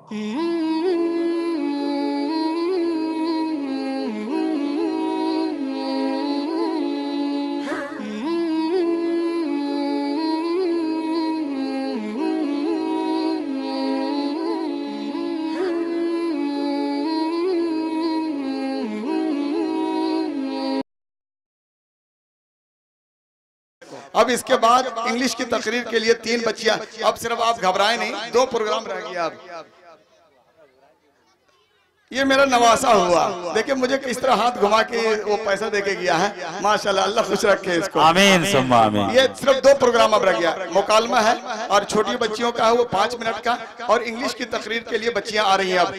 अब इसके बाद इंग्लिश की तकरीर के लिए 3 बच्चियां। अब सिर्फ आप घबराएं नहीं, 2 प्रोग्राम रह गया। अब ये मेरा नवासा हुआ, देखिए मुझे किस तरह हाथ घुमा के वो पैसा देके गया है, माशाल्लाह, अल्लाह खुश रखे इसको, आमीन सुम्मा आमीन। ये सिर्फ 2 प्रोग्राम अब रह गया, मुकालमा है और छोटी बच्चियों का है वो 5 मिनट का, और इंग्लिश की तकरीर के लिए बच्चियां आ रही हैं। अब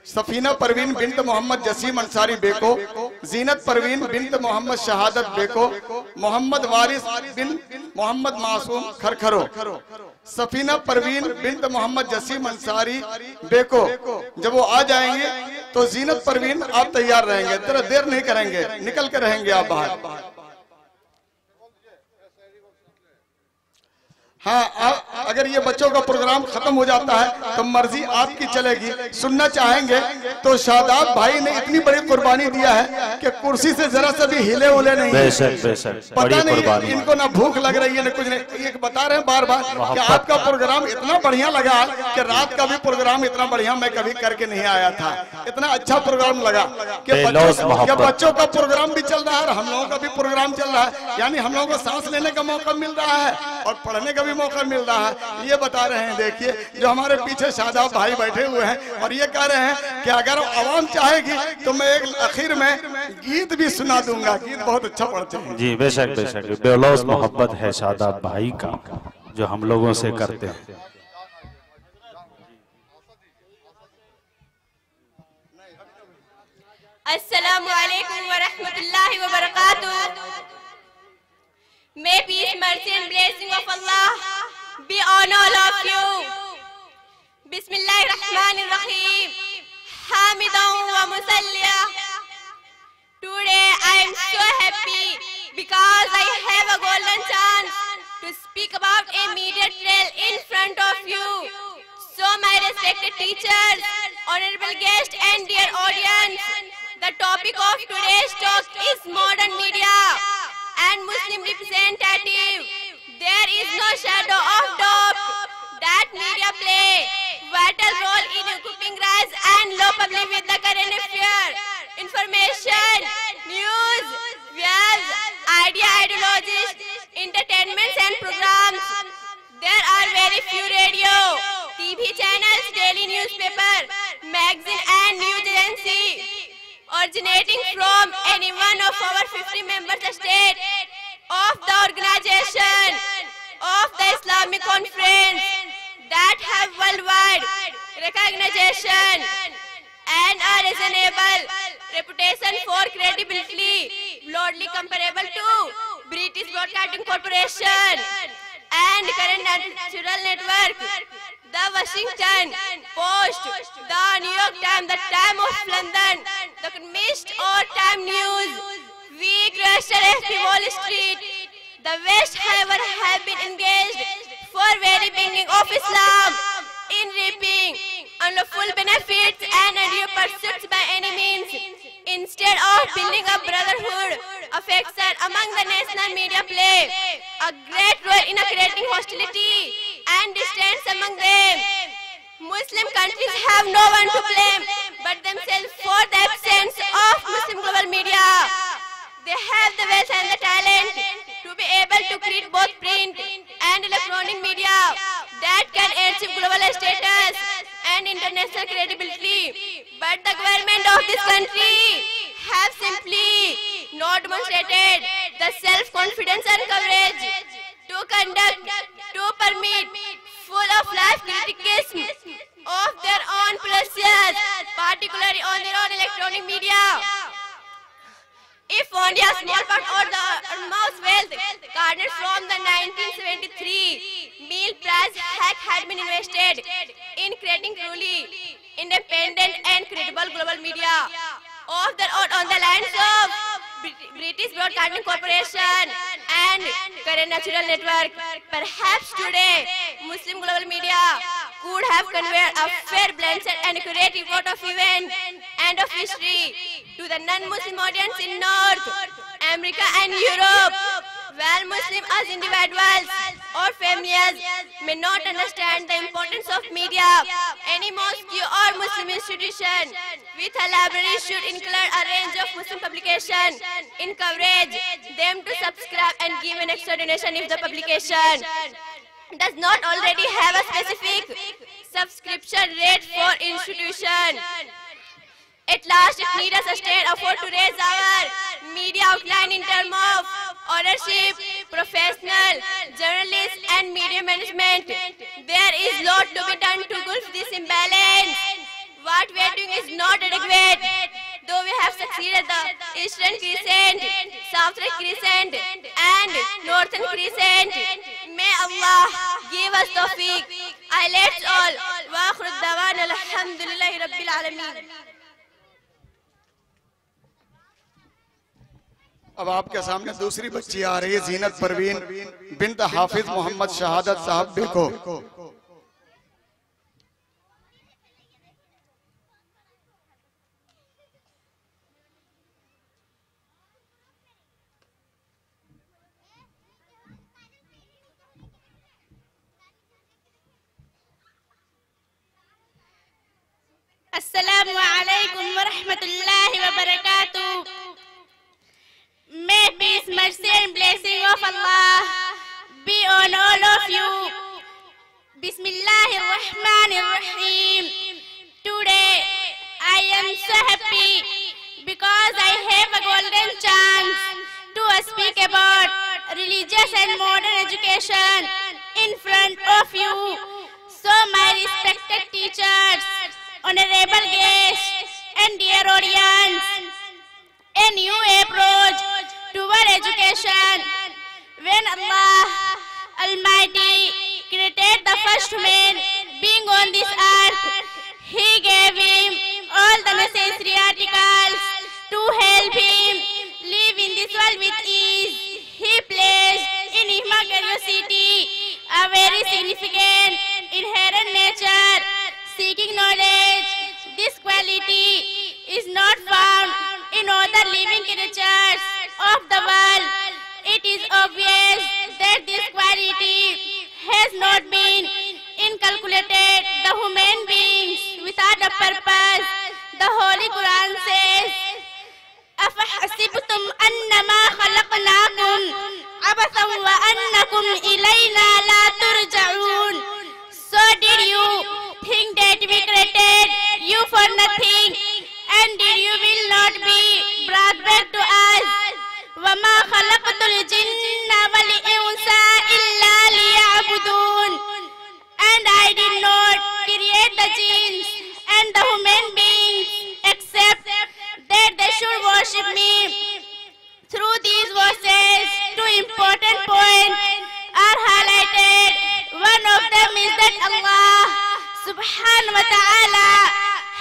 सफीना परवीन बिन्त मोहम्मद जसीम अंसारी बेको, जीनत परवीन बिन्त मोहम्मद शहादत बेको, मोहम्मद वारिस बिन मोहम्मद मासूम खरखरो। सफीना परवीन बिन्त मोहम्मद जसीम अंसारी बेको, जब वो आ जाएंगे तो जीनत परवीन आप तैयार रहेंगे, जरा देर नहीं करेंगे, निकल कर रहेंगे आप बाहर। हाँ, अगर ये बच्चों का प्रोग्राम खत्म हो जाता है तो मर्जी आपकी चलेगी। सुनना चाहेंगे तो शादाब भाई ने इतनी बड़ी कुर्बानी दिया है कि कुर्सी से जरा सा भी हिले उले नहीं। बेशक बेशक, पता नहीं इनको ना भूख लग रही है ना कुछ नहीं। ये बता रहे हैं बार बार कि आपका प्रोग्राम इतना बढ़िया लगा कि रात का भी प्रोग्राम इतना बढ़िया मैं कभी करके नहीं आया था। इतना अच्छा प्रोग्राम लगा कि बच्चों का प्रोग्राम भी चल रहा है और हम लोगों का भी प्रोग्राम चल रहा है, यानी हम लोगों को सांस लेने का मौका मिल रहा है और पढ़ने का भी मौका मिल रहा है। ये बता रहे हैं, देखिए जो हमारे पीछे शादाब भाई बैठे हुए हैं और ये कह रहे हैं कि अगर आवाम चाहेगी तो मैं एक आखिर में गीत भी सुना दूंगा। गीत बहुत अच्छा पढ़ते हैं जी। बेशक बेशक, बेलौस मोहब्बत है शादाब भाई का जो हम लोगों से करते हैं। अस्सलामु अलैकुम व रहमतुल्लाहि व बरकातुहू। May peace, mercy and blessing of Allah be on all of you. Bismillahirrahmanirrahim. Hamidan wa musalliya. Today I am so happy because I have a golden chance to speak about a media trail in front of you. So my respected teachers, honorable guests and dear audience, the topic of today's talk is modern media and Muslim representative. There is no shadow of doubt that media play vital role in equipping rise and low public with the current affair, information, news, views, ideologies, entertainments and programs. There are very few radio, TV channels, daily newspaper, magazine and news agency originating from any one of our 50 members state of the organization of the Islamic Conference that have worldwide recognition and a reasonable reputation for credibility broadly comparable to British Broadcasting Corporation and current natural network, the Washington Post, the New York Times, the Time of London, the Economist or Time News, Week, FP Wall Street. The West, however, have been engaged for very beginning of Islam in reaping unlawful benefits and undue pursuits by any means, instead of building a brotherhood affection among the national media play a great role in creating hostility and distance among them. Muslim countries have no one to blame but themselves for the absence of Muslim global media. They have the wealth and the talent to be able to create both print and electronic media that can achieve global status and international credibility. But the government of this country have simply not demonstrated the self-confidence and courage to conduct, to permit full of life criticism of their own policies, particularly on their own electronic media. If only a small part of the enormous wealth garnered from the 1973 meal price hack had been invested in creating truly independent and credible global media of their own on the lines of British Broadcasting Corporation and current natural network. Perhaps today Muslim global media could have conveyed a fair, balanced and accurate report of events and of history to the non-Muslim audience in North America and Europe. While Muslims as individuals or families may not understand the importance of media, any mosque or Muslim institution with a library should include a range of Muslim publications, encourage them to subscribe and give an extra donation if the publication does not already have a specific subscription rate for institution. At last, it needs a state effort to raise our media outline in terms of ownership, professional, journalists and media management. There is lot to be done to gulf this imbalance. What we are doing is not adequate. Though we have succeeded the Eastern Crescent, Southern Crescent and Northern Crescent, may Allah give us tawfiq. I let's all. Wa akhiru da'wana alhamdulillahi rabbil alameen. अब आपके सामने दूसरी बच्ची आ रही है, जीनत Parveen bint हाफिज मोहम्मद शहादत साहब देखो। अस्सलामु अलैकुम व रहमतुल्लाहि व बरकातुहू। May peace, mercy and blessing of Allah be on all of you. Bismillahirrahmanirrahim. Today I am so happy because I have a golden chance to speak about religious and modern education in front of you. So my respected teachers, honorable guests and dear audience, a new approach toward education. When Allah Almighty created the first man being on this earth, He gave him all the necessary articles to help him live in this world with ease. He placed in him a curiosity, a very significant inherent nature, seeking knowledge. This quality is not found in other living creatures of the world. It is obvious that this quality has not been inculcated the human beings without a purpose. The Holy Quran says, أَفَحَسِبْتُمْ أَنَّمَا خَلَقْنَاكُمْ عَبَثًا وَأَنَّكُمْ إِلَيْنَا لَا تُرْجَعُونَ. So did you think that we created you for nothing, and did you will not be brought back to us? وَمَا خَلَقْتُ الْجِنَّ وَالْإِنسَ إِلَّا لِيَعْبُدُونَ. And I did not create the jinns and the human beings except that they should worship me. Through these verses, two important points are highlighted. One of them is that Allah subhanahu wa ta'ala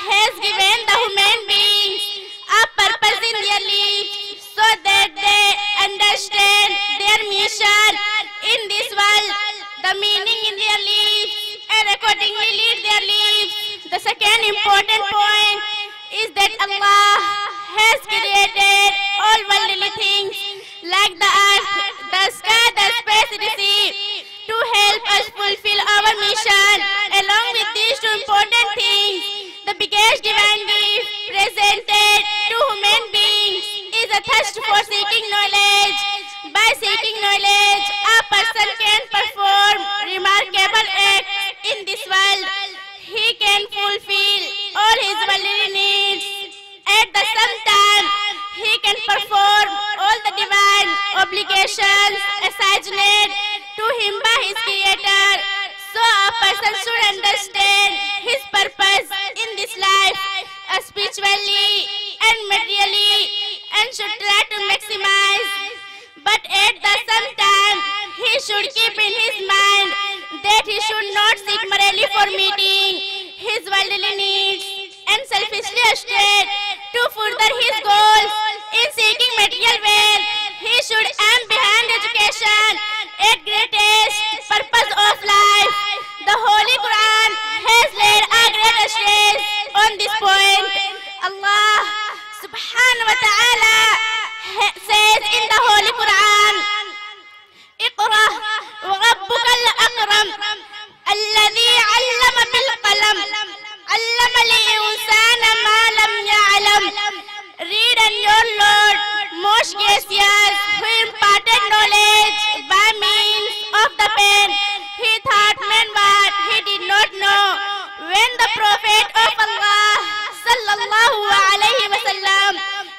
has given the human beings a purpose in their lives so that they understand their mission in this world, the meaning in their lives, and accordingly lead their lives. The second important point is that Allah has created all worldly things like the earth, the sky, the space, the sea, to help us fulfill our mission. Along with these two important things, the biggest divine gift presented to human beings is a thirst for seeking knowledge. By seeking knowledge, a person can perform remarkable acts in this world. He can fulfill all his worldly needs. At the same time, he can perform all the divine obligations assigned to him by his Creator. So a person should understand his purpose in this life, spiritually and materially, and should try to maximize. But at the same time, he should keep in his mind that he should not seek merely for meeting his worldly needs and selfishly strive to further his goals in seeking material wealth. He should aim behind education at greatest purpose of life. The Holy Quran has laid a great stress on this point. Allah subhanahu wa ta'ala says in the Holy Quran, اقرأ وربك الأكرم الذي علم بالقلم علم الإنسان ما لم يعلم. Read, and your Lord, most gracious, who imparted knowledge by means of the pen, he taught men what he did not know. When the Prophet of Allah sallallahu alaihi wasallam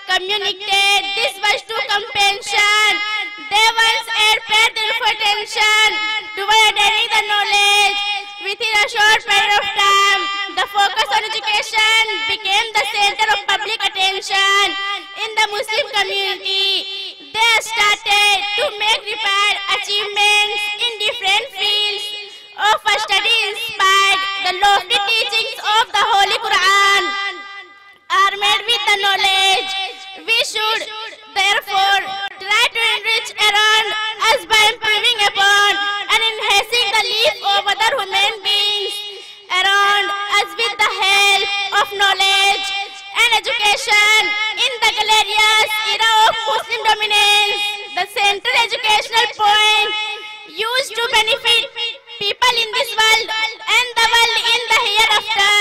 communicated this verse to compassion, they once had paid their attention to widening the knowledge. Within a short period of time, the focus on education became the center of public attention in the Muslim community. They started to make rapid achievements in different fields of study inspired the lofty teachings of the Holy Quran. Armed with the knowledge, we should therefore try to enrich around us by improving upon and enhancing the life of other human beings around us with the help of knowledge and education. In the glorious era of Muslim dominance, the central educational point used to benefit people in this world and the world in the hereafter.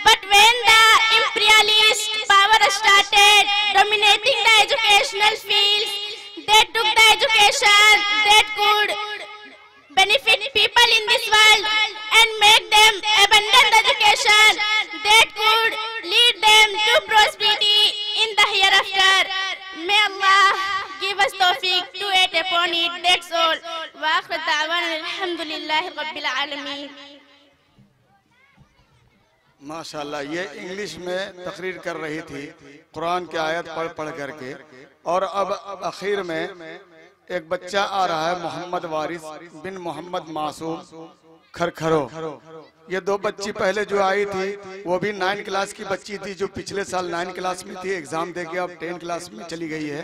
But when the imperialist power started dominating the educational fields, they took the education that could benefit people in this world and make them abandon the education that could lead them to prosperity in the hereafter. May Allah give us tawfiq to act upon it. That's all. Wa akhir da'wana alhamdulillahi rabbil alameen. माशाल्लाह, ये English में तकरीर कर रही थी कुरान की आयत पढ़ पढ़ करके। और अब आखिर में एक बच्चा आ रहा है, मोहम्मद वारिस बिन मोहम्मद मासूम खरखरो। ये दो बच्ची पहले जो आई थी वो भी 9 क्लास की बच्ची थी, जो पिछले साल 9 क्लास में थी, एग्जाम दे के अब 10 क्लास में चली गई है।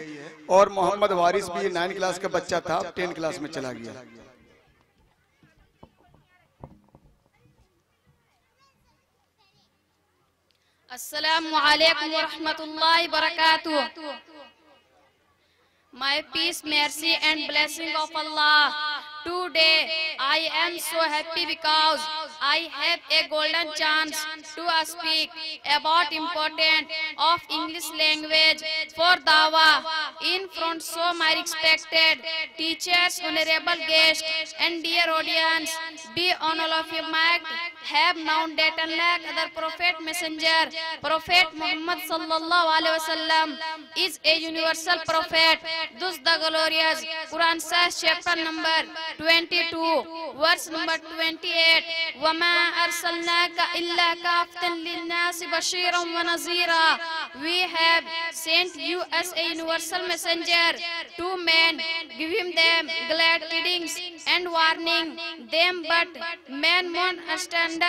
और मोहम्मद वारिस भी 9 क्लास का बच्चा था, अब 10 क्लास में चला गया। Assalamu alaikum wa rahmatullahi wa barakatuh. My peace, mercy and blessing of Allah. Today I am so happy because I have a golden chance to speak about importance of English language for dawah in front so my respected teachers, honorable guests and dear audience. Be on all of you might have known that unlike other prophet messenger, Prophet Muhammad sallallahu alaihi wasallam is a universal prophet. Thus the glorious Quran says chapter number 22 verse number 28, وَمَا أَرْسَلْنَاكَ إِلَّا كَافَةً لِلنَّاسِ بَشِيرًا وَنَذِيرًا. We have sent you as a universal messenger to men, giving them glad tidings and warning them, but men won't understand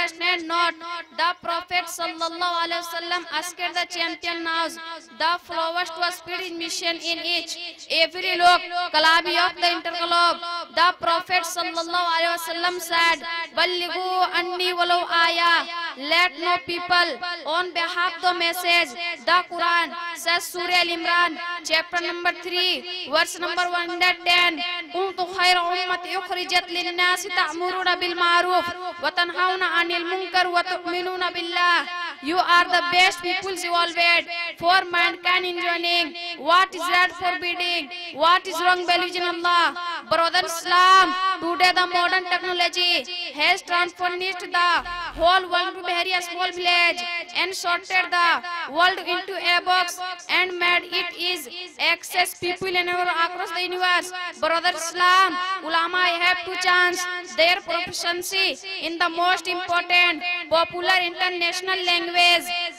not. The Prophet sallallahu alaihi wasallam asked the champion knows the flowers to speed his mission in each every look Kalabi of the interglobe. The Prophet sallallahu alaihi wasallam said, Ballighu anni walau ayah. Let no people on behalf of the message. The Quran says Surah Al-Imran chapter number 3 verse number 110, Kuntu khayra ummati ukhrijat linnasi ta'muruna bil ma'ruf wa tanhauna 'anil munkar wa tu'minuna billah. You are the best peoples evolved for mankind, enjoining what is right, forbidding what is wrong, believing in Allah. Brother Islam, today the modern technology has transformed the whole world to very small village and sorted the world into a box and made it is access people anywhere across the universe. Brother Islam, ulama have to chance their proficiency in the most important popular international language.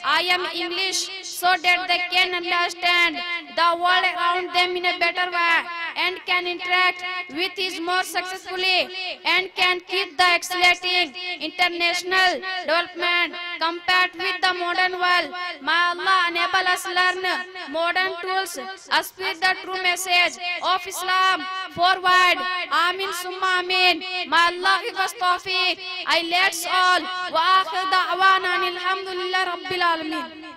I am English, so that they can understand the world around them in a better way and can interact with it more successfully and can keep the accelerating international development compared with the modern world. May Allah enable us learn modern tools, speak the true message of Islam forward. Amin summa amin. May Allah give us tawfiq. I let's all wa akhir da'wana alhamdulillah rabbil alamin.